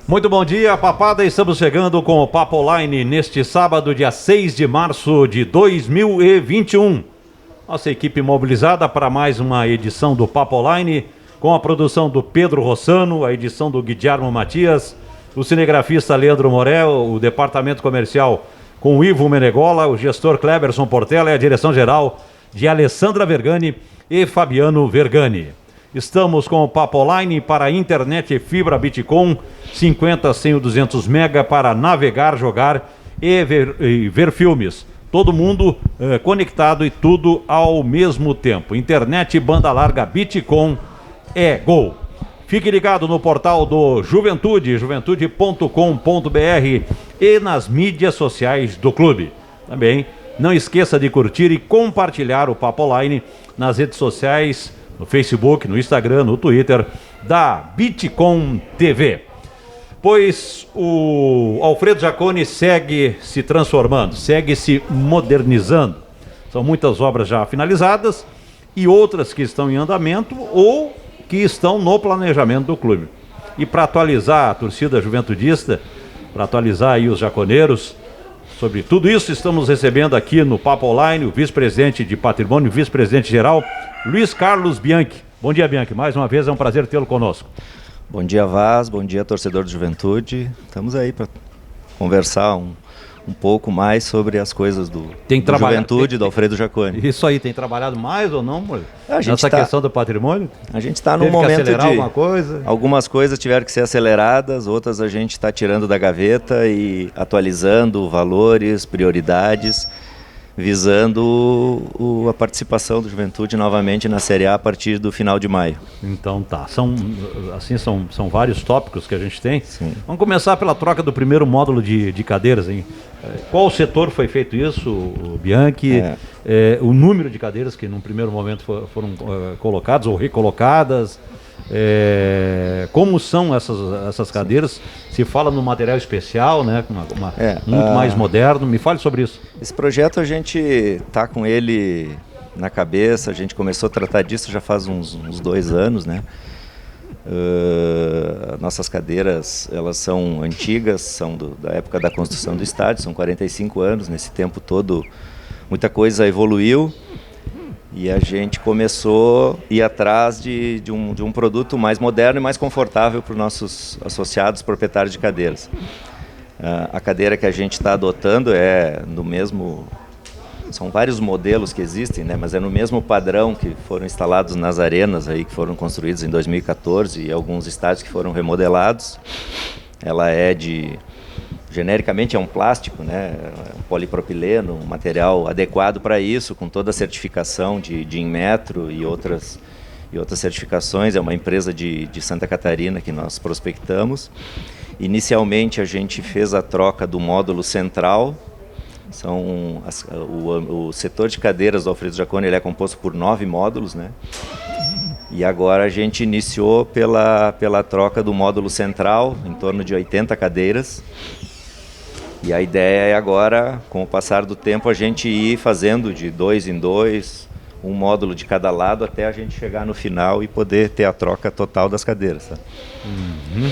Muito bom dia, papada. Estamos chegando com o Papo Online neste sábado, dia 6 de março de 2021. Nossa equipe mobilizada para mais uma edição do Papo Online, com a produção do Pedro Rossano, a edição do Guilherme Matias, o cinegrafista Leandro Morel, o departamento comercial com o Ivo Menegola, o gestor Cleberson Portela e a direção geral de Alessandra Vergani e Fabiano Vergani. Estamos com o Papo Online para a internet e fibra Bitcom, 50, 100 ou 200 mega para navegar, jogar e ver filmes. Todo mundo conectado e tudo ao mesmo tempo. Internet banda larga Bitcom é gol. Fique ligado no portal do Juventude, juventude.com.br e nas mídias sociais do clube. Também não esqueça de curtir e compartilhar o Papo Online nas redes sociais, no Facebook, no Instagram, no Twitter da Bitcom TV. Pois o Alfredo Jaconi segue se transformando, segue se modernizando. São muitas obras já finalizadas e outras que estão em andamento ou que estão no planejamento do clube. E para atualizar a torcida juventudista, para atualizar aí os jaconeiros, sobre tudo isso estamos recebendo aqui no Papo Online o vice-presidente de patrimônio, vice-presidente geral, Luiz Carlos Bianchi. Bom dia, Bianchi. Mais uma vez é um prazer tê-lo conosco. Bom dia, Vaz. Bom dia, torcedor de Juventude. Estamos aí para conversar um pouco mais sobre as coisas do Juventude, do Alfredo Jaconi. Isso aí, tem trabalhado mais ou não nessa questão do patrimônio? A gente está num momento de... alguma coisa? Algumas coisas tiveram que ser aceleradas, outras a gente está tirando da gaveta e atualizando valores, prioridades, visando a participação do Juventude novamente na Série A a partir do final de maio. Então tá, são vários tópicos que a gente tem. Sim. Vamos começar pela troca do primeiro módulo de cadeiras, hein? Qual setor foi feito isso, o Bianchi? O número de cadeiras que num primeiro momento foram colocadas ou recolocadas? Como são essas cadeiras? Se fala no material especial, né? Muito mais moderno. Me fale sobre isso. Esse projeto a gente está com ele na cabeça, a gente começou a tratar disso já faz uns 2 anos, né? Nossas cadeiras, elas são antigas, são da época da construção do estádio, são 45 anos, nesse tempo todo muita coisa evoluiu. E a gente começou a ir atrás de um produto mais moderno e mais confortável para os nossos associados proprietários de cadeiras. A cadeira que a gente está adotando é no mesmo... São vários modelos que existem, né? Mas é no mesmo padrão que foram instalados nas arenas aí, que foram construídos em 2014 e alguns estádios que foram remodelados. Ela genericamente é um plástico, né? Um polipropileno, um material adequado para isso, com toda a certificação de Inmetro e outras certificações. É uma empresa de Santa Catarina que nós prospectamos. Inicialmente a gente fez a troca do módulo central. O setor de cadeiras do Alfredo Jaconi ele é composto por 9 módulos, né? E agora a gente iniciou pela troca do módulo central, em torno de 80 cadeiras. E a ideia é agora, com o passar do tempo, a gente ir fazendo de 2 em 2, um módulo de cada lado, até a gente chegar no final e poder ter a troca total das cadeiras. Tá? Uhum.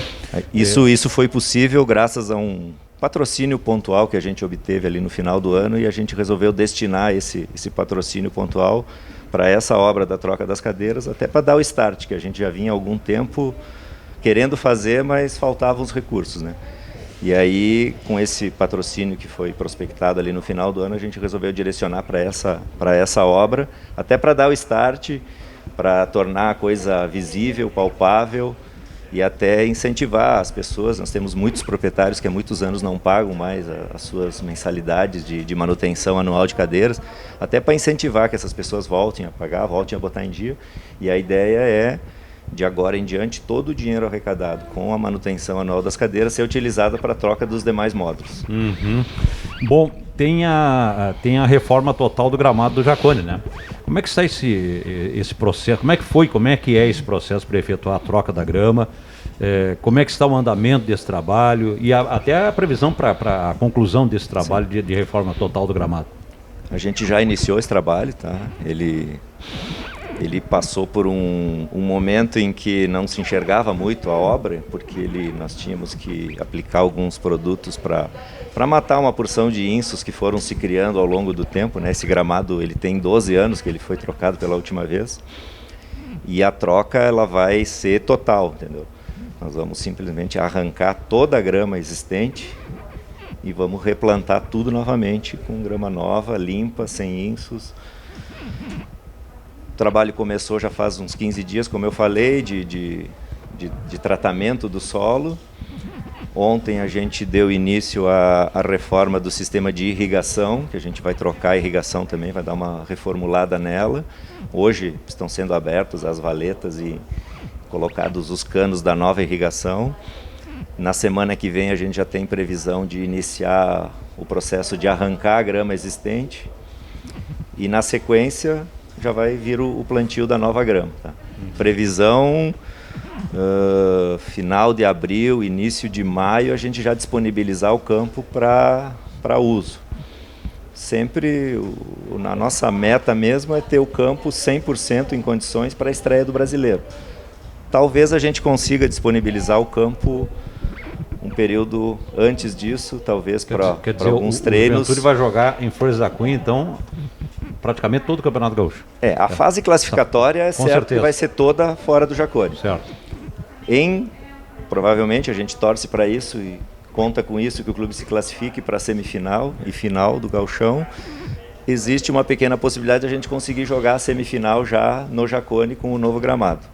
Isso foi possível graças a um patrocínio pontual que a gente obteve ali no final do ano e a gente resolveu destinar esse patrocínio pontual para essa obra da troca das cadeiras, até para dar o start, que a gente já vinha há algum tempo querendo fazer, mas faltavam os recursos, né? E aí, com esse patrocínio que foi prospectado ali no final do ano, a gente resolveu direcionar para essa obra, até para dar o start, para tornar a coisa visível, palpável e até incentivar as pessoas. Nós temos muitos proprietários que há muitos anos não pagam mais as suas mensalidades de manutenção anual de cadeiras, até para incentivar que essas pessoas voltem a pagar, voltem a botar em dia. E a ideia é, de agora em diante, todo o dinheiro arrecadado com a manutenção anual das cadeiras ser utilizado para a troca dos demais módulos. Uhum. Bom, tem a reforma total do gramado do Jaconi, né? Como é que está esse processo? Como é que é esse processo para efetuar a troca da grama? Como é que está o andamento desse trabalho e até a previsão para a conclusão desse trabalho de reforma total do gramado? A gente já iniciou esse trabalho, tá? Ele Ele passou por um momento em que não se enxergava muito a obra, porque nós tínhamos que aplicar alguns produtos para matar uma porção de insos que foram se criando ao longo do tempo, né? Esse gramado ele tem 12 anos que ele foi trocado pela última vez, e a troca ela vai ser total, entendeu? Nós vamos simplesmente arrancar toda a grama existente e vamos replantar tudo novamente com grama nova, limpa, sem insos. O trabalho começou já faz uns 15 dias, como eu falei, de tratamento do solo. Ontem a gente deu início à reforma do sistema de irrigação, que a gente vai trocar a irrigação também, vai dar uma reformulada nela. Hoje estão sendo abertas as valetas e colocados os canos da nova irrigação. Na semana que vem a gente já tem previsão de iniciar o processo de arrancar a grama existente. E na sequência já vai vir o plantio da nova grama. Tá? Previsão, final de abril, início de maio, a gente já disponibilizar o campo para uso. Sempre, a nossa meta mesmo é ter o campo 100% em condições para a estreia do Brasileiro. Talvez a gente consiga disponibilizar o campo um período antes disso, talvez para alguns treinos. O Juventude vai jogar em Flores da Cunha, então, praticamente todo o Campeonato Gaúcho. A fase classificatória é certo que vai ser toda fora do Jacone. Certo. Provavelmente a gente torce para isso e conta com isso, que o clube se classifique para a semifinal e final do Gauchão. Existe uma pequena possibilidade de a gente conseguir jogar a semifinal já no Jacone com o novo gramado.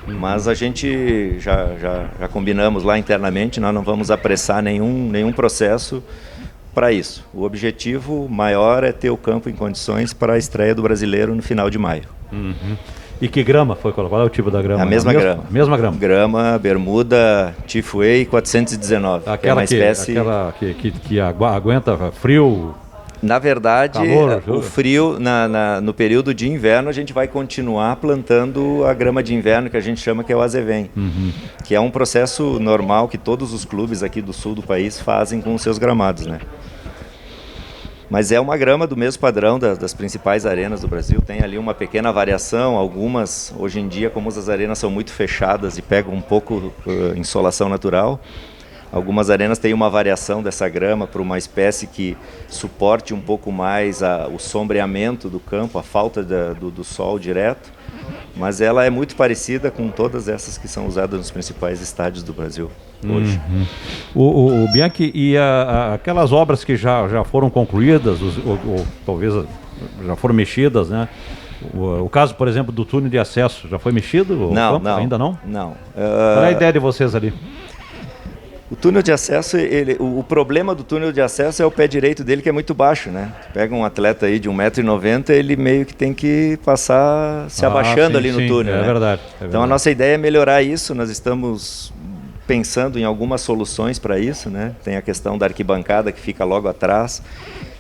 Mas a gente já combinamos lá internamente, nós não vamos apressar nenhum processo para isso. O objetivo maior é ter o campo em condições para a estreia do Brasileiro no final de maio. Uhum. E que grama foi? Qual é o tipo da grama? A mesma grama. Mesma grama. Grama, bermuda, Tifway 419. Aquela que é uma espécie... que aguenta frio... Na verdade, calor, o frio, no período de inverno, a gente vai continuar plantando a grama de inverno, que a gente chama que é o azevém, que é um processo normal que todos os clubes aqui do sul do país fazem com os seus gramados, né? Mas é uma grama do mesmo padrão das principais arenas do Brasil, tem ali uma pequena variação, algumas, hoje em dia, como as arenas são muito fechadas e pegam um pouco insolação natural, algumas arenas têm uma variação dessa grama para uma espécie que suporte um pouco mais o sombreamento do campo, a falta do sol direto, mas ela é muito parecida com todas essas que são usadas nos principais estádios do Brasil hoje. O Bianchi, e aquelas obras que já foram concluídas, ou talvez já foram mexidas, né? O caso, por exemplo, do túnel de acesso, já foi mexido? Não, ainda não? Não. Qual é a ideia de vocês ali? O túnel de acesso, o problema do túnel de acesso é o pé direito dele, que é muito baixo, né? Pega um atleta aí de 1,90 m, ele meio que tem que passar se abaixando ali no túnel. É verdade. Então a nossa ideia é melhorar isso, nós estamos pensando em algumas soluções para isso, né? Tem a questão da arquibancada que fica logo atrás.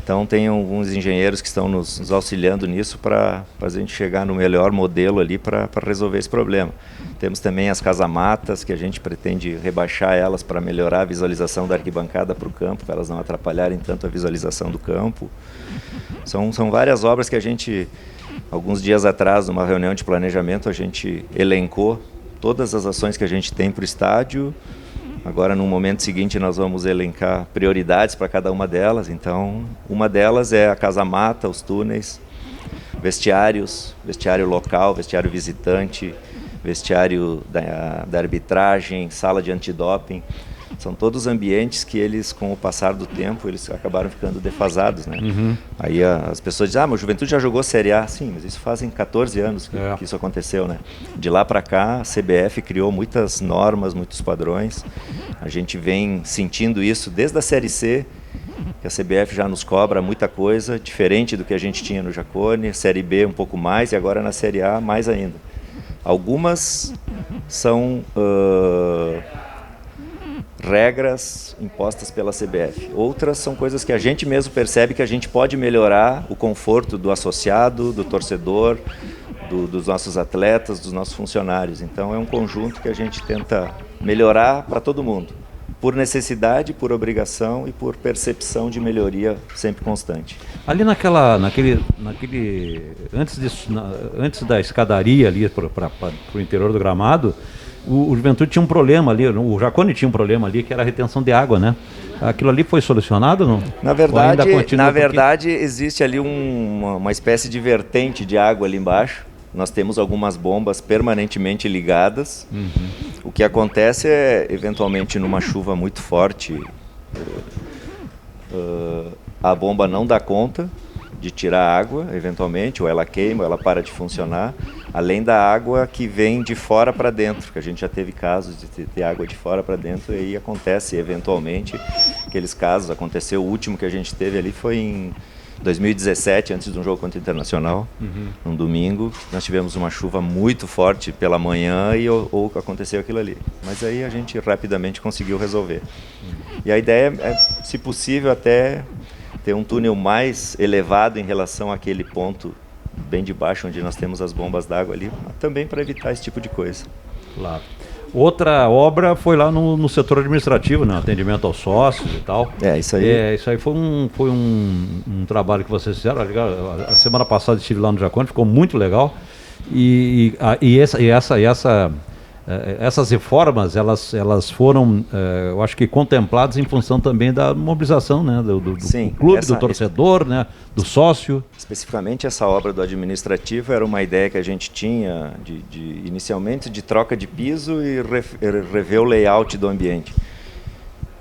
Então tem alguns engenheiros que estão nos auxiliando nisso para a gente chegar no melhor modelo ali para resolver esse problema. Temos também as casamatas, que a gente pretende rebaixar elas para melhorar a visualização da arquibancada para o campo, para elas não atrapalharem tanto a visualização do campo. São várias obras que a gente, alguns dias atrás, numa reunião de planejamento, a gente elencou todas as ações que a gente tem para o estádio. Agora, no momento seguinte, nós vamos elencar prioridades para cada uma delas. Então, uma delas é a casa-mata, os túneis, vestiários, vestiário local, vestiário visitante, vestiário da arbitragem, sala de antidoping. São todos ambientes que eles, com o passar do tempo, eles acabaram ficando defasados, né? Aí as pessoas dizem, mas o Juventude já jogou Série A. Sim, mas isso fazem 14 anos que isso aconteceu, né? De lá para cá, a CBF criou muitas normas, muitos padrões. A gente vem sentindo isso desde a Série C, que a CBF já nos cobra muita coisa, diferente do que a gente tinha no Jacone, Série B um pouco mais e agora na Série A mais ainda. Algumas são... regras impostas pela CBF. Outras são coisas que a gente mesmo percebe que a gente pode melhorar o conforto do associado, do torcedor, dos nossos atletas, dos nossos funcionários. Então é um conjunto que a gente tenta melhorar para todo mundo. por necessidade, por obrigação e por percepção de melhoria sempre constante. Ali antes da escadaria ali para o interior do gramado, o Juventude tinha um problema ali, o Jaconi tinha um problema ali, que era a retenção de água, né? Aquilo ali foi solucionado, não? Na verdade existe ali uma espécie de vertente de água ali embaixo. Nós temos algumas bombas permanentemente ligadas. O que acontece é, eventualmente, numa chuva muito forte, a bomba não dá conta de tirar água, eventualmente, ou ela queima, ou ela para de funcionar, além da água que vem de fora para dentro, que a gente já teve casos de ter água de fora para dentro, e aí acontece, eventualmente, aqueles casos. Aconteceu, o último que a gente teve ali foi em 2017, antes de um jogo contra o Internacional, num domingo. Nós tivemos uma chuva muito forte pela manhã e ou aconteceu aquilo ali. Mas aí a gente rapidamente conseguiu resolver. E a ideia é, se possível, até ter um túnel mais elevado em relação àquele ponto bem de baixo, onde nós temos as bombas d'água ali, também para evitar esse tipo de coisa. Claro. Outra obra foi lá no setor administrativo, né? Atendimento aos sócios e tal. Isso aí. Isso aí foi um trabalho que vocês fizeram. A semana passada estive lá no Jaconi, ficou muito legal. Essas reformas, elas foram, eu acho que contempladas em função também da mobilização, né? Do Sim, clube, do torcedor, né? Do sócio. Especificamente essa obra do administrativo era uma ideia que a gente tinha inicialmente de troca de piso e rever o layout do ambiente.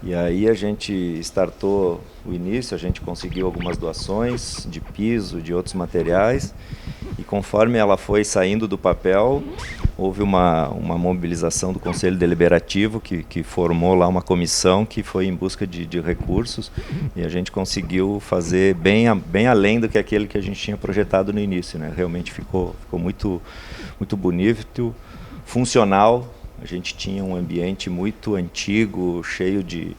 E aí a gente startou o início, a gente conseguiu algumas doações de piso, de outros materiais, e conforme ela foi saindo do papel, houve uma mobilização do Conselho Deliberativo que formou lá uma comissão que foi em busca de recursos, e a gente conseguiu fazer bem além do que aquele que a gente tinha projetado no início, né? Realmente ficou muito, muito bonito, funcional. A gente tinha um ambiente muito antigo, cheio de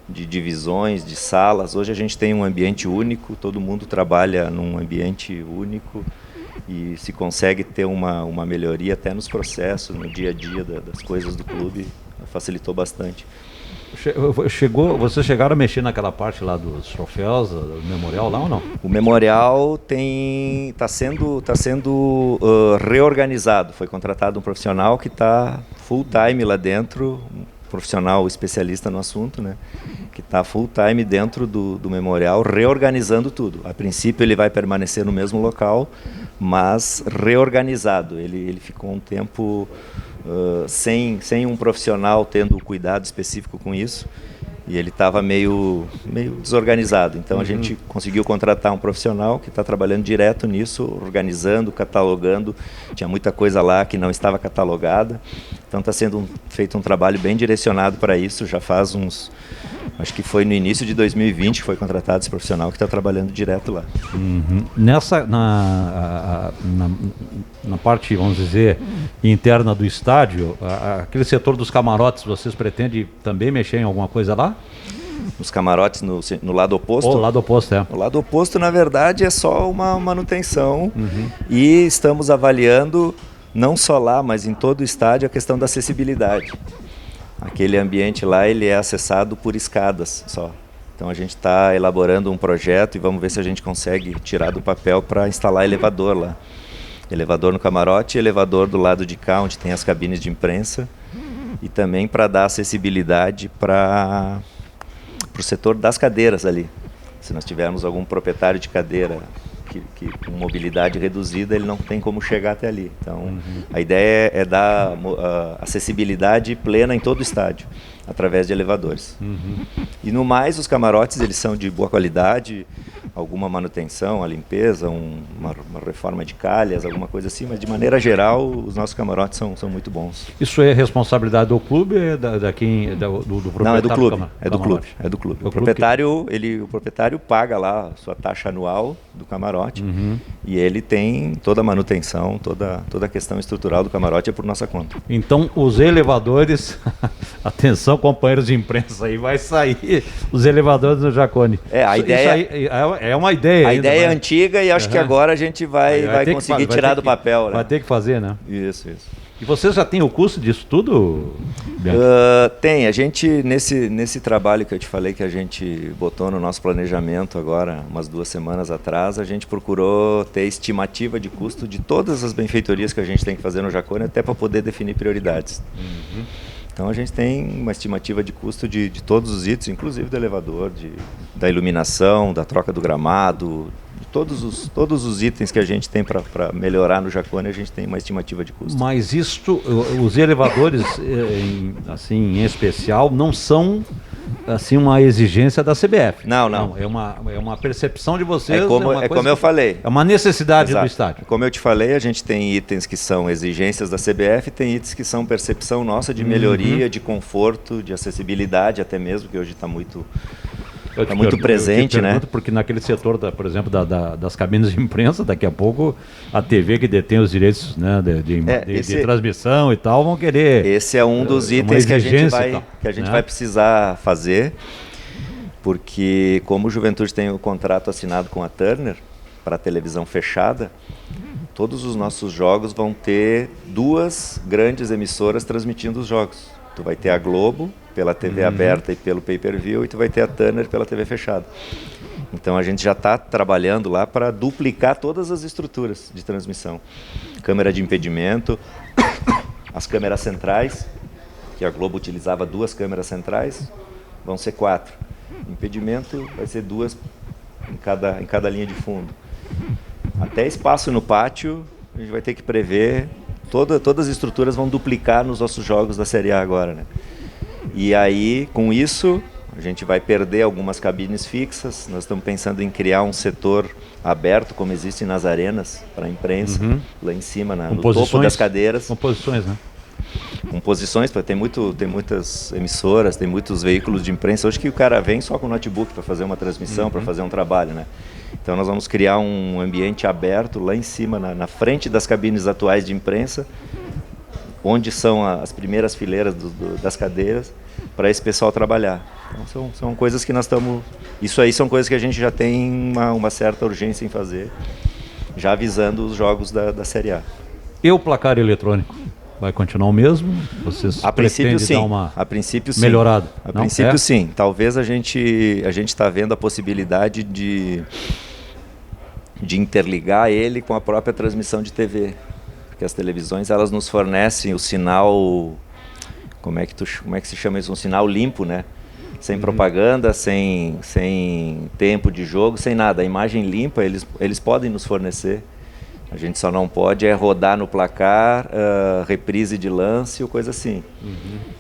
divisões, de salas. Hoje a gente tem um ambiente único, todo mundo trabalha num ambiente único e se consegue ter uma melhoria até nos processos, no dia a dia das coisas do clube, facilitou bastante. Vocês chegaram a mexer naquela parte lá dos troféus, do memorial lá ou não? O memorial está sendo reorganizado. Foi contratado um profissional que está full time lá dentro, um profissional especialista no assunto, né? Que está full time dentro do memorial, reorganizando tudo. A princípio ele vai permanecer no mesmo local, mas reorganizado. Ele ficou um tempo sem um profissional tendo cuidado específico com isso, e ele estava meio desorganizado. Então a gente conseguiu contratar um profissional que está trabalhando direto nisso, organizando, catalogando. Tinha muita coisa lá que não estava catalogada, então está sendo feito um trabalho bem direcionado para isso. Já faz acho que foi no início de 2020 que foi contratado esse profissional que está trabalhando direto lá. Na parte, vamos dizer, interna do estádio, aquele setor dos camarotes, vocês pretendem também mexer em alguma coisa lá? Os camarotes no lado oposto? O lado oposto, é. O lado oposto, na verdade, é só uma manutenção, e estamos avaliando, não só lá, mas em todo o estádio, a questão da acessibilidade. Aquele ambiente lá, ele é acessado por escadas só. Então a gente está elaborando um projeto e vamos ver se a gente consegue tirar do papel para instalar elevador lá. Elevador no camarote e elevador do lado de cá, onde tem as cabines de imprensa, e também para dar acessibilidade para o setor das cadeiras ali. Se nós tivermos algum proprietário de cadeira que com mobilidade reduzida, ele não tem como chegar até ali. Então, a ideia é dar acessibilidade plena em todo o estádio, através de elevadores. E no mais, os camarotes, eles são de boa qualidade, alguma manutenção, a limpeza, uma reforma de calhas, alguma coisa assim, mas de maneira geral, os nossos camarotes são muito bons. Isso é responsabilidade do clube ou do proprietário? Não, é do clube. É do clube. O proprietário paga lá a sua taxa anual do camarote, e ele tem toda a manutenção, toda a questão estrutural do camarote é por nossa conta. Então, os elevadores, atenção companheiros de imprensa, aí vai sair os elevadores do Jaconi. A ideia é uma ideia. A ideia é antiga e acho que agora a gente vai conseguir tirar do papel. Vai ter que fazer, né? Isso. E vocês já têm o custo disso tudo, Bianchi? Tem. A gente, nesse trabalho que eu te falei, que a gente botou no nosso planejamento agora, umas 2 semanas atrás, a gente procurou ter estimativa de custo de todas as benfeitorias que a gente tem que fazer no Jacone, até para poder definir prioridades. Então a gente tem uma estimativa de custo de todos os itens, inclusive do elevador, da iluminação, da troca do gramado, todos os itens que a gente tem para melhorar no Jacone, a gente tem uma estimativa de custo. Mas isto, os elevadores, em especial, não são assim uma exigência da CBF. Não. É uma percepção de vocês. Como eu falei. É uma necessidade do estádio. Como eu te falei, a gente tem itens que são exigências da CBF, tem itens que são percepção nossa de melhoria, de conforto, de acessibilidade até mesmo, que hoje está muito presente, né? Porque naquele setor, por exemplo, das cabines de imprensa, daqui a pouco a TV que detém os direitos, né, de transmissão e tal, vão querer. Esse é um dos itens que a gente vai precisar fazer, porque como o Juventude tem o contrato assinado com a Turner para televisão fechada, todos os nossos jogos vão ter 2 grandes emissoras transmitindo os jogos. Tu vai ter a Globo pela TV aberta e pelo pay-per-view, e tu vai ter a Turner pela TV fechada. Então a gente já está trabalhando lá para duplicar todas as estruturas de transmissão. Câmera de impedimento, as câmeras centrais, que a Globo utilizava 2 câmeras centrais, vão ser 4. Impedimento vai ser 2 em cada linha de fundo. Até espaço no pátio, a gente vai ter que prever. Todas as estruturas vão duplicar nos nossos jogos da Série A agora, né? E aí, com isso, a gente vai perder algumas cabines fixas. Nós estamos pensando em criar um setor aberto, como existe nas arenas, para a imprensa, lá em cima, no topo das cadeiras. Com posições, né? Com posições, tem muitas emissoras, tem muitos veículos de imprensa. Hoje que o cara vem só com o notebook para fazer uma transmissão, para fazer um trabalho, né? Então nós vamos criar um ambiente aberto lá em cima, na frente das cabines atuais de imprensa, onde são as primeiras fileiras das cadeiras, para esse pessoal trabalhar. Então são coisas que nós estamos... Isso aí são coisas que a gente já tem uma certa urgência em fazer, já avisando os jogos da Série A. E o placar eletrônico? Vai continuar o mesmo? Vocês a princípio sim. Dar uma sim. melhorada? A princípio sim. Talvez a gente está vendo a possibilidade de interligar ele com a própria transmissão de TV. Porque as televisões, elas nos fornecem o sinal, como é que se chama isso? Um sinal limpo, né? Sem propaganda, sem tempo de jogo, sem nada. A imagem limpa, eles podem nos fornecer. A gente só não pode rodar no placar, reprise de lance ou coisa assim.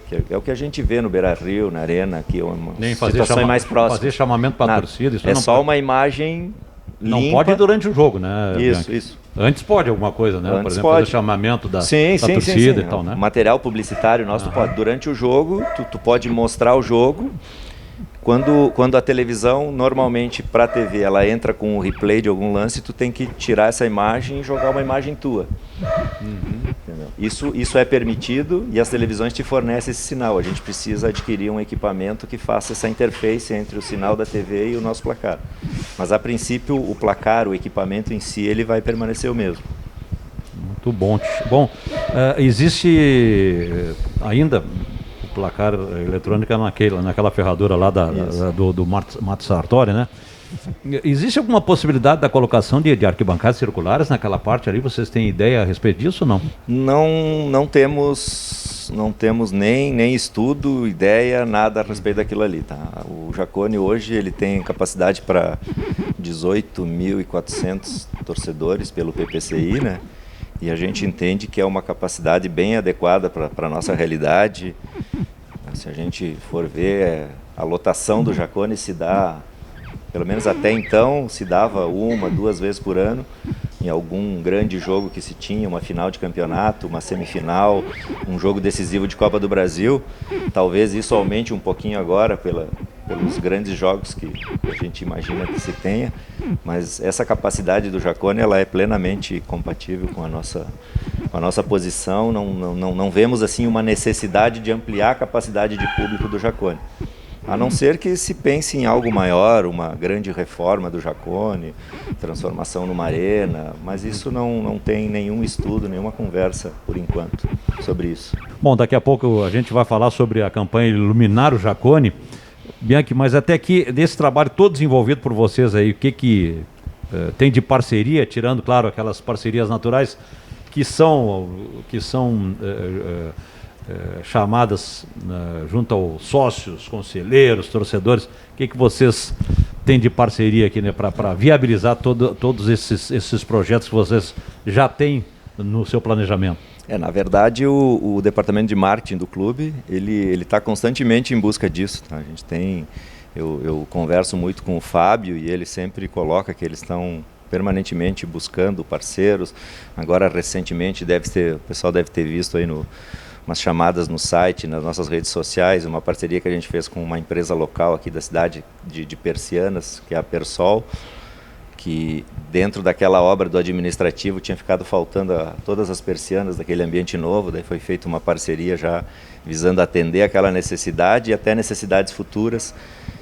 Que é o que a gente vê no Beira-Rio, na Arena, aqui é uma situação mais próxima. Fazer chamamento para a torcida, isso é só uma imagem limpa. Não pode durante o jogo, né? Isso. Antes pode alguma coisa, né? Antes por exemplo, pode. fazer chamamento da torcida e tal, né? Material publicitário nosso, tu pode. Durante o jogo, tu pode mostrar o jogo. Quando a televisão, normalmente para a TV, ela entra com o replay de algum lance, tu tem que tirar essa imagem e jogar uma imagem tua. Isso é permitido e as televisões te fornecem esse sinal. A gente precisa adquirir um equipamento que faça essa interface entre o sinal da TV e o nosso placar. Mas a princípio, o placar, o equipamento em si, ele vai permanecer o mesmo. Muito bom. Bom, existe ainda... placar eletrônica naquela ferradura lá do Mato Sartori, né? Existe alguma possibilidade da colocação de arquibancadas circulares naquela parte ali? Vocês têm ideia a respeito disso ou não? Não temos nem estudo, ideia, nada a respeito daquilo ali, tá? O Jacone hoje ele tem capacidade para 18.400 torcedores pelo PPCI, né? E a gente entende que é uma capacidade bem adequada para a nossa realidade. Se a gente for ver, a lotação do Jacone se dá, pelo menos até então, se dava 1, 2 vezes por ano, em algum grande jogo que se tinha, uma final de campeonato, uma semifinal, um jogo decisivo de Copa do Brasil. Talvez isso aumente um pouquinho agora pelos grandes jogos que a gente imagina que se tenha, mas essa capacidade do Jacone ela é plenamente compatível com a nossa posição. Não vemos assim uma necessidade de ampliar a capacidade de público do Jacone. A não ser que se pense em algo maior, uma grande reforma do Jacone, transformação numa arena, mas isso não tem nenhum estudo, nenhuma conversa, por enquanto, sobre isso. Bom, daqui a pouco a gente vai falar sobre a campanha Iluminar o Jacone. Bianchi, mas até aqui, desse trabalho todo desenvolvido por vocês aí, o que tem de parceria, tirando, claro, aquelas parcerias naturais que são chamadas junto aos sócios, conselheiros, torcedores, o que vocês têm de parceria aqui, né, para viabilizar todos esses projetos que vocês já têm no seu planejamento? Na verdade, o departamento de marketing do clube, ele está constantemente em busca disso. Tá? A gente tem, eu converso muito com o Fábio e ele sempre coloca que eles estão permanentemente buscando parceiros. Agora, recentemente, o pessoal deve ter visto aí umas chamadas no site, nas nossas redes sociais, uma parceria que a gente fez com uma empresa local aqui da cidade de Persianas, que é a Persol, que dentro daquela obra do administrativo tinha ficado faltando todas as persianas daquele ambiente novo, daí foi feita uma parceria já visando atender aquela necessidade e até necessidades futuras.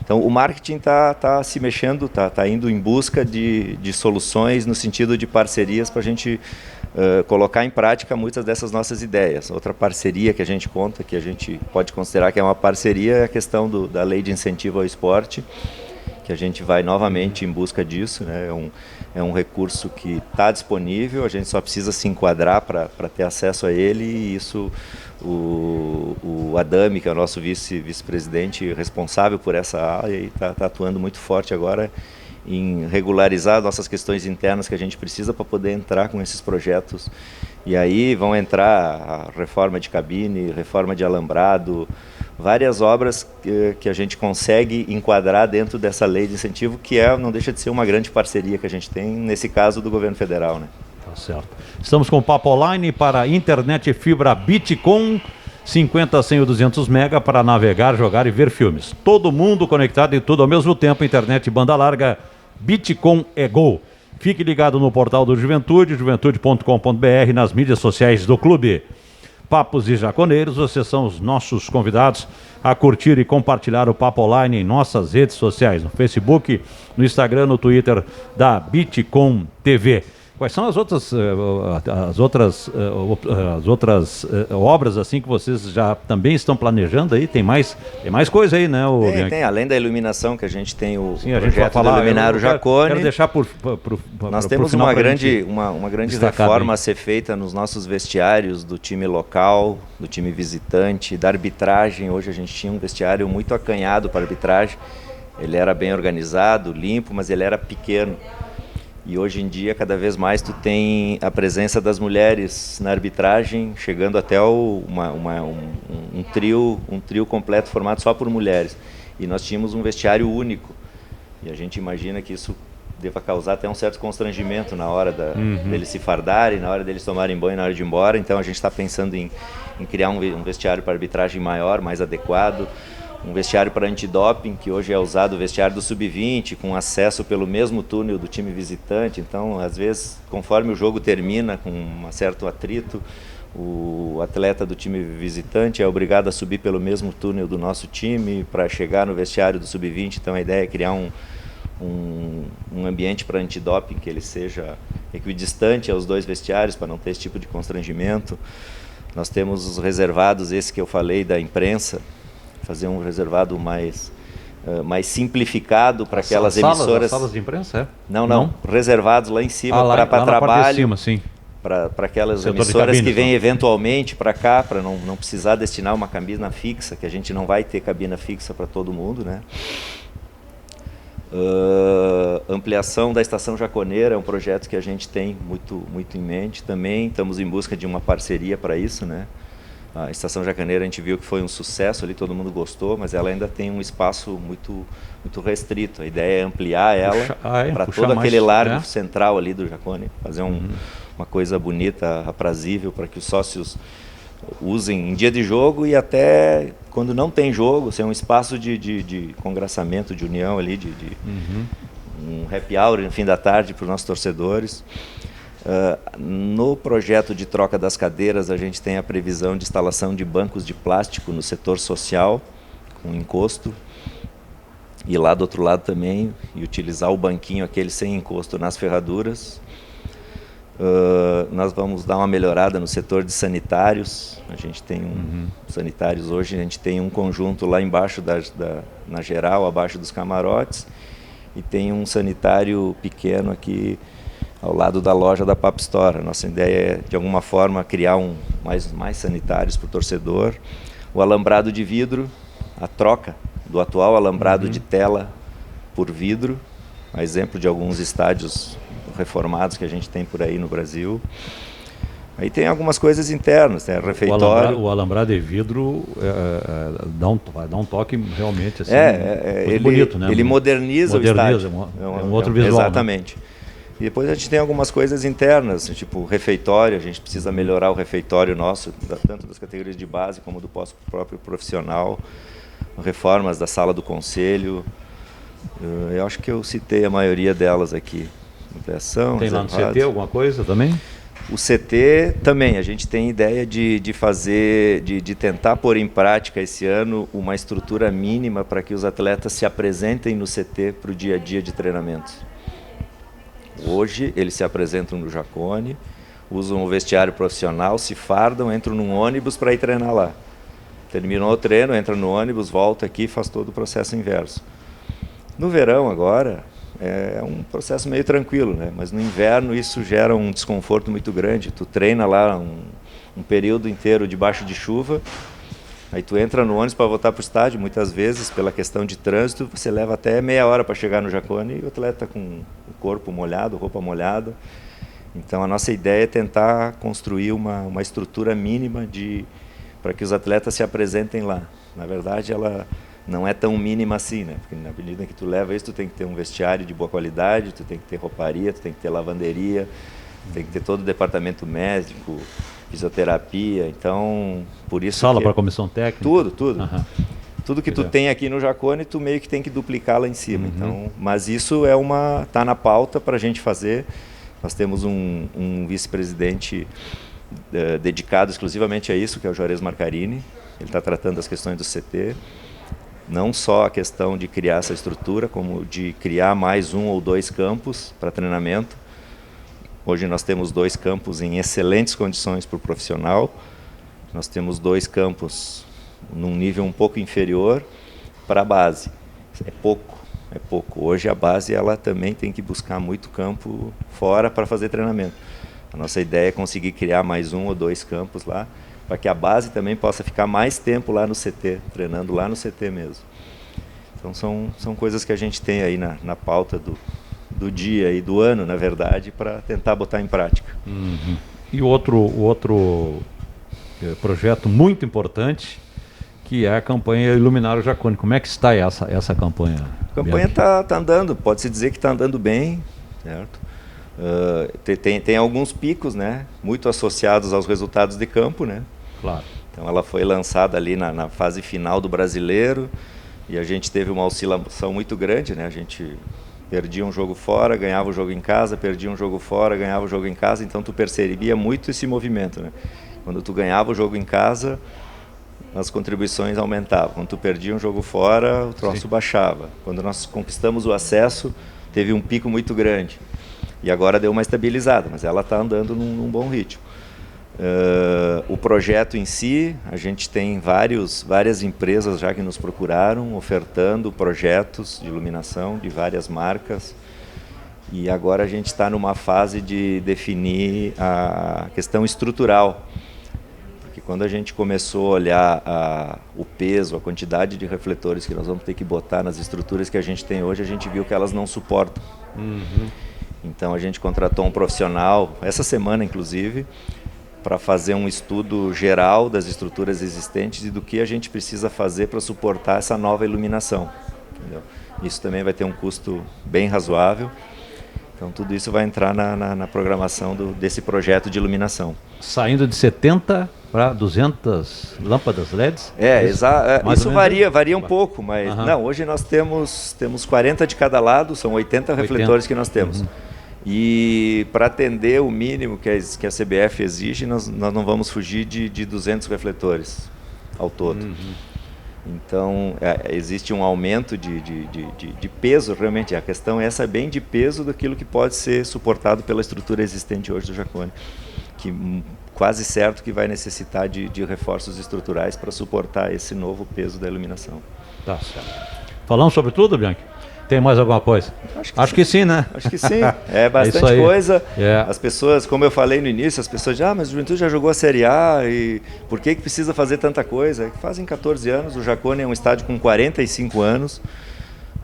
Então o marketing está se mexendo, está indo em busca de soluções no sentido de parcerias para a gente colocar em prática muitas dessas nossas ideias. Outra parceria que a gente conta, que a gente pode considerar que é uma parceria, é a questão da lei de incentivo ao esporte, que a gente vai novamente em busca disso, né? É um recurso que está disponível, a gente só precisa se enquadrar para ter acesso a ele, e isso o Adami, que é o nosso vice-presidente responsável por essa área, está atuando muito forte agora em regularizar nossas questões internas que a gente precisa para poder entrar com esses projetos. E aí vão entrar a reforma de cabine, reforma de alambrado, várias obras que a gente consegue enquadrar dentro dessa lei de incentivo, que não deixa de ser uma grande parceria que a gente tem, nesse caso do governo federal, né? Tá certo. Estamos com o Papo Online para internet e fibra Bitcom, 50, 100 ou 200 mega para navegar, jogar e ver filmes. Todo mundo conectado e tudo ao mesmo tempo, internet e banda larga, Bitcom é Gol. Fique ligado no portal do Juventude, juventude.com.br, nas mídias sociais do clube. Papos e Jaconeiros, vocês são os nossos convidados a curtir e compartilhar o Papo Online em nossas redes sociais, no Facebook, no Instagram, no Twitter da Bitcom TV. Quais são as outras obras assim que vocês já também estão planejando aí? Tem mais coisa aí, né? Tem, além da iluminação, que a gente tem o projeto de iluminar o Jacone. Quero deixar nós temos uma grande reforma a ser feita nos nossos vestiários do time local, do time visitante, da arbitragem. Hoje a gente tinha um vestiário muito acanhado para arbitragem. Ele era bem organizado, limpo, mas ele era pequeno. E hoje em dia, cada vez mais, tu tem a presença das mulheres na arbitragem, chegando até um trio completo formado só por mulheres. E nós tínhamos um vestiário único. E a gente imagina que isso deva causar até um certo constrangimento na hora deles se fardarem, na hora deles tomarem banho, na hora de ir embora. Então a gente está pensando em criar um vestiário para arbitragem maior, mais adequado. Um vestiário para antidoping, que hoje é usado o vestiário do Sub-20, com acesso pelo mesmo túnel do time visitante. Então, às vezes, conforme o jogo termina com um certo atrito, o atleta do time visitante é obrigado a subir pelo mesmo túnel do nosso time para chegar no vestiário do Sub-20. Então, a ideia é criar um ambiente para antidoping que ele seja equidistante aos dois vestiários, para não ter esse tipo de constrangimento. Nós temos os reservados, esse que eu falei da imprensa, fazer um reservado mais simplificado para aquelas emissoras. As salas de imprensa, é? Não. Reservados lá em cima para trabalho, para aquelas emissoras que vêm eventualmente para cá, para não precisar destinar uma cabina fixa, que a gente não vai ter cabina fixa para todo mundo, né? Ampliação da Estação Jaconeira é um projeto que a gente tem muito em mente também. Estamos em busca de uma parceria para isso, né? A Estação Jacaneira a gente viu que foi um sucesso ali, todo mundo gostou, mas ela ainda tem um espaço muito restrito. A ideia é ampliar ela para todo aquele largo central ali do Jacone, fazer uma coisa bonita, aprazível, para que os sócios usem em dia de jogo e até quando não tem jogo, ser um espaço de congraçamento, de união ali, um happy hour no fim da tarde para os nossos torcedores. No projeto de troca das cadeiras, a gente tem a previsão de instalação de bancos de plástico no setor social, com encosto. E lá do outro lado também, e utilizar o banquinho aquele sem encosto nas ferraduras. Nós vamos dar uma melhorada no setor de sanitários. A gente tem sanitários hoje, a gente tem um conjunto lá embaixo na geral, abaixo dos camarotes, e tem um sanitário pequeno aqui ao lado da loja da Pap Store. A nossa ideia é, de alguma forma, criar mais sanitários para o torcedor. O alambrado de vidro, a troca do atual alambrado de tela por vidro, a exemplo de alguns estádios reformados que a gente tem por aí no Brasil. Aí tem algumas coisas internas, né? Refeitório. O alambrado de vidro vai dar um toque realmente assim, muito bonito, né? Ele moderniza o estádio. É um outro visual. Exatamente. Né? E depois a gente tem algumas coisas internas, tipo o refeitório. A gente precisa melhorar o refeitório nosso, tanto das categorias de base como do próprio profissional. Reformas da sala do conselho. Eu acho que eu citei a maioria delas aqui. Ampliação, tem lá no CT alguma coisa também? O CT também, a gente tem ideia de fazer, de tentar pôr em prática esse ano uma estrutura mínima para que os atletas se apresentem no CT para o dia a dia de treinamentos. Hoje eles se apresentam no Jacone, usam o vestiário profissional, se fardam, entram num ônibus para ir treinar lá. Terminou o treino, entra no ônibus, volta aqui e faz todo o processo inverso. No verão agora, é um processo meio tranquilo, né? Mas no inverno isso gera um desconforto muito grande. Tu treina lá um período inteiro debaixo de chuva, aí tu entra no ônibus para voltar para o estádio, muitas vezes, pela questão de trânsito, você leva até meia hora para chegar no Jacone e o atleta com o corpo molhado, roupa molhada. Então a nossa ideia é tentar construir uma estrutura mínima para que os atletas se apresentem lá. Na verdade, ela não é tão mínima assim, né? Porque na medida que tu leva isso, tu tem que ter um vestiário de boa qualidade, tu tem que ter rouparia, tu tem que ter lavanderia, tem que ter todo o departamento médico, fisioterapia. Então, por isso sala para comissão técnica. Tudo. Tudo que tu tem aqui no Jacone, tu meio que tem que duplicar lá em cima. Então, mas isso tá na pauta para a gente fazer. Nós temos um vice-presidente dedicado exclusivamente a isso, que é o Juarez Marcarini. Ele está tratando das questões do CT. Não só a questão de criar essa estrutura, como de criar mais 1 ou 2 campos para treinamento. Hoje nós temos 2 campos em excelentes condições para o profissional. Nós temos 2 campos num nível um pouco inferior para a base. É pouco. Hoje a base ela também tem que buscar muito campo fora para fazer treinamento. A nossa ideia é conseguir criar mais 1 ou 2 campos lá, para que a base também possa ficar mais tempo lá no CT, treinando lá no CT mesmo. Então são coisas que a gente tem aí na pauta do dia e do ano, na verdade, para tentar botar em prática. E o outro projeto muito importante, que é a campanha Iluminar o Jacone. Como é que está essa campanha? A campanha está andando, pode-se dizer que está andando bem, certo? Tem alguns picos, né, muito associados aos resultados de campo, né? Claro. Então ela foi lançada ali na fase final do Brasileiro e a gente teve uma oscilação muito grande, né? A gente perdia um jogo fora, ganhava o jogo em casa, perdia um jogo fora, ganhava o jogo em casa, então tu percebia muito esse movimento, né? Quando tu ganhava o jogo em casa, as contribuições aumentavam. Quando tu perdia um jogo fora, o troço baixava. Quando nós conquistamos o acesso, teve um pico muito grande. E agora deu uma estabilizada, mas ela está andando num bom ritmo. O projeto em si, a gente tem várias empresas já que nos procuraram, ofertando projetos de iluminação de várias marcas. E agora a gente está numa fase de definir a questão estrutural. Porque quando a gente começou a olhar o peso, a quantidade de refletores que nós vamos ter que botar nas estruturas que a gente tem hoje, a gente viu que elas não suportam. Então a gente contratou um profissional, essa semana inclusive, para fazer um estudo geral das estruturas existentes e do que a gente precisa fazer para suportar essa nova iluminação. Entendeu? Isso também vai ter um custo bem razoável. Então tudo isso vai entrar na programação desse projeto de iluminação. Saindo de 70 para 200 lâmpadas LEDs? Isso varia um pouco, mas não, hoje nós temos 40 de cada lado, são 80 refletores que nós temos. E para atender o mínimo que a CBF exige, nós não vamos fugir de 200 refletores ao todo. Então, existe um aumento de peso, realmente. A questão essa é bem de peso daquilo que pode ser suportado pela estrutura existente hoje do Jacone, que quase certo que vai necessitar de reforços estruturais para suportar esse novo peso da iluminação. Tá certo. Falamos sobre tudo, Bianchi? Tem mais alguma coisa? Acho que sim, né? Acho que sim. É bastante coisa. É. As pessoas, como eu falei no início, as pessoas dizem, mas o Juventude já jogou a Série A e por que precisa fazer tanta coisa? É que fazem 14 anos, o Jacone é um estádio com 45 anos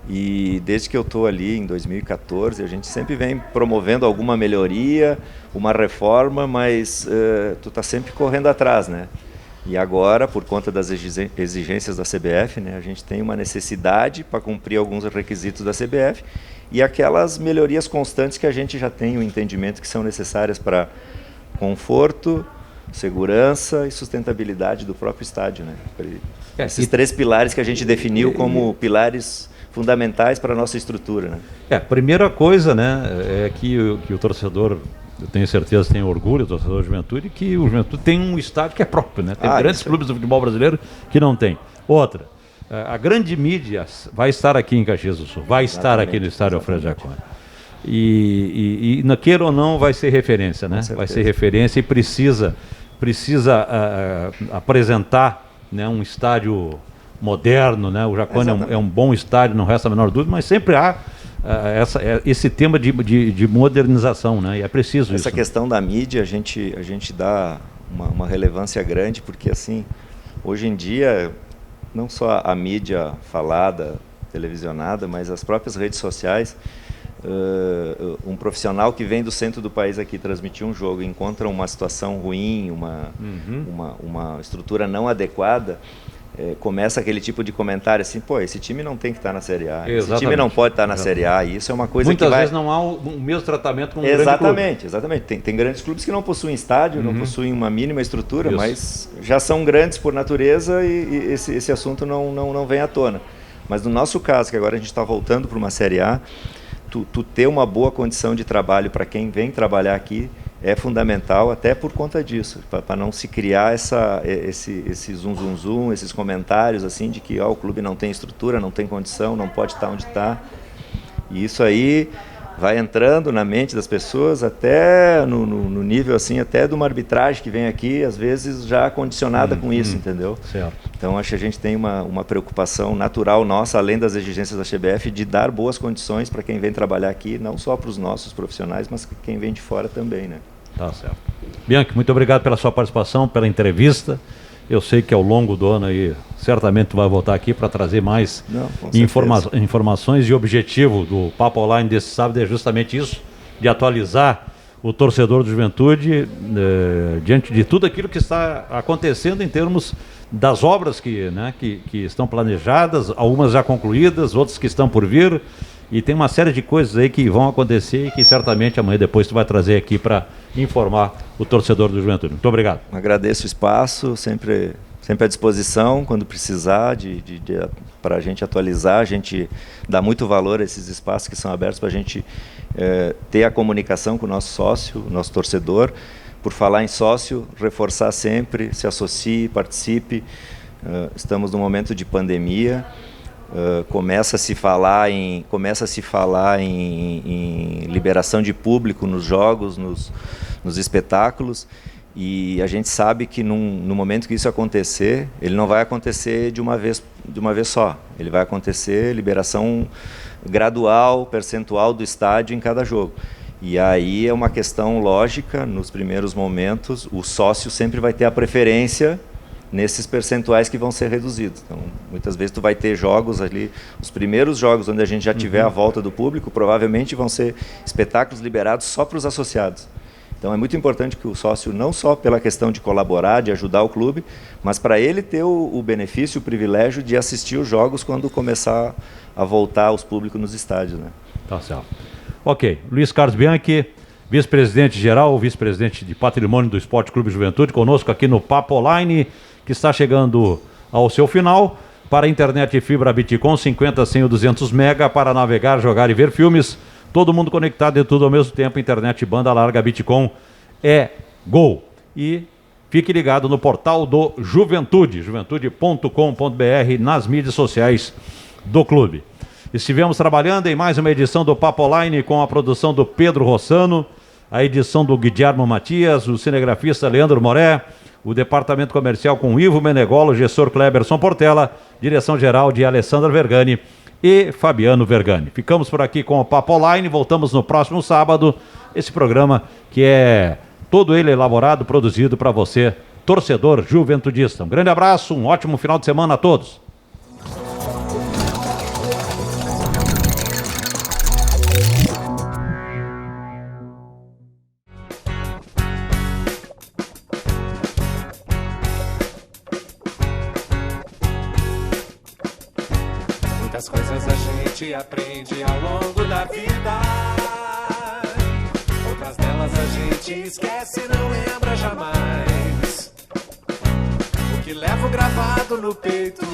e desde que eu estou ali em 2014, a gente sempre vem promovendo alguma melhoria, uma reforma, mas tu está sempre correndo atrás, né? E agora, por conta das exigências da CBF, né, a gente tem uma necessidade para cumprir alguns requisitos da CBF e aquelas melhorias constantes que a gente já tem o entendimento que são necessárias para conforto, segurança e sustentabilidade do próprio estádio, né? Esses 3 pilares que a gente definiu como pilares fundamentais para a nossa estrutura, né? Primeira coisa, né, é que o torcedor, eu tenho certeza, tem orgulho, o torcedor de Juventude, que o Juventude tem um estádio que é próprio, né? Tem grandes clubes do futebol brasileiro que não tem. Outra, a grande mídia vai estar aqui em Caxias do Sul, vai estar aqui no estádio Alfredo Jacone. E queira ou não, vai ser referência, né? Vai ser referência e precisa apresentar, né, um estádio moderno, né? O Jacone é um bom estádio, não resta a menor dúvida, mas sempre há esse tema de modernização, né? E é preciso isso. Essa questão da mídia, a gente dá uma relevância grande, porque assim, hoje em dia, não só a mídia falada, televisionada, mas as próprias redes sociais, um profissional que vem do centro do país aqui transmitir um jogo e encontra uma situação ruim, uma estrutura não adequada, começa aquele tipo de comentário assim, pô, esse time não tem que estar na Série A, esse time não pode estar na Série A, e isso é uma coisa muitas que vai... vezes não há o mesmo tratamento com um grande clube. Exatamente. Tem grandes clubes que não possuem estádio, não possuem uma mínima estrutura, mas já são grandes por natureza e esse assunto não vem à tona. Mas no nosso caso, que agora a gente está voltando para uma Série A, tu ter uma boa condição de trabalho para quem vem trabalhar aqui é fundamental, até por conta disso, para não se criar esse zum, esses comentários assim de que o clube não tem estrutura, não tem condição, não pode estar onde está. E isso aí vai entrando na mente das pessoas até no nível assim, até de uma arbitragem que vem aqui, às vezes já condicionada com isso, entendeu? Certo. Então acho que a gente tem uma preocupação natural nossa, além das exigências da CBF, de dar boas condições para quem vem trabalhar aqui, não só para os nossos profissionais, mas quem vem de fora também, né? Tá certo. Bianchi, muito obrigado pela sua participação, pela entrevista. Eu sei que ao longo do ano aí, certamente tu vai voltar aqui para trazer mais informações, e o objetivo do Papo Online desse sábado é justamente isso, de atualizar o torcedor do Juventude diante de tudo aquilo que está acontecendo em termos das obras que estão planejadas, algumas já concluídas, outras que estão por vir. E tem uma série de coisas aí que vão acontecer e que certamente amanhã depois tu vai trazer aqui para informar o torcedor do Juventude. Muito obrigado. Agradeço o espaço, sempre à disposição, quando precisar, para a gente atualizar, a gente dá muito valor a esses espaços que são abertos para a gente ter a comunicação com o nosso sócio, o nosso torcedor. Por falar em sócio, reforçar sempre, se associe, participe. Estamos num momento de pandemia. Começa a se falar em liberação de público nos jogos, nos espetáculos, e a gente sabe que no momento que isso acontecer, ele não vai acontecer de uma vez só, ele vai acontecer liberação gradual, percentual do estádio em cada jogo. E aí é uma questão lógica, nos primeiros momentos, o sócio sempre vai ter a preferência nesses percentuais que vão ser reduzidos. Então, muitas vezes tu vai ter jogos ali, os primeiros jogos onde a gente já tiver a volta do público, provavelmente vão ser espetáculos liberados só para os associados. Então é muito importante que o sócio, não só pela questão de colaborar, de ajudar o clube, mas para ele ter o benefício, o privilégio de assistir os jogos quando começar a voltar os públicos nos estádios, né? Tá certo. Ok, Luiz Carlos Bianchi, vice-presidente geral, vice-presidente de Patrimônio do Esporte Clube Juventude, conosco aqui no Papo Online, que está chegando ao seu final. Para a internet e fibra Bitcom, 50, 100 ou 200 mega, para navegar, jogar e ver filmes. Todo mundo conectado e tudo ao mesmo tempo. Internet banda larga Bitcom é gol. E Fique ligado no portal do Juventude, juventude.com.br, nas mídias sociais do clube. Estivemos trabalhando em mais uma edição do Papo Online com a produção do Pedro Rossano, a edição do Guilherme Matias, o cinegrafista Leandro Moré, o departamento comercial com Ivo Menegolo, o gestor Kleberson Portela, direção geral de Alessandra Vergani e Fabiano Vergani. Ficamos por aqui com o Papo Online, voltamos no próximo sábado, esse programa que é todo ele elaborado, produzido para você, torcedor juventudista. Um grande abraço, um ótimo final de semana a todos. Muitas coisas a gente aprende ao longo da vida, outras delas a gente esquece e não lembra jamais. O que levo gravado no peito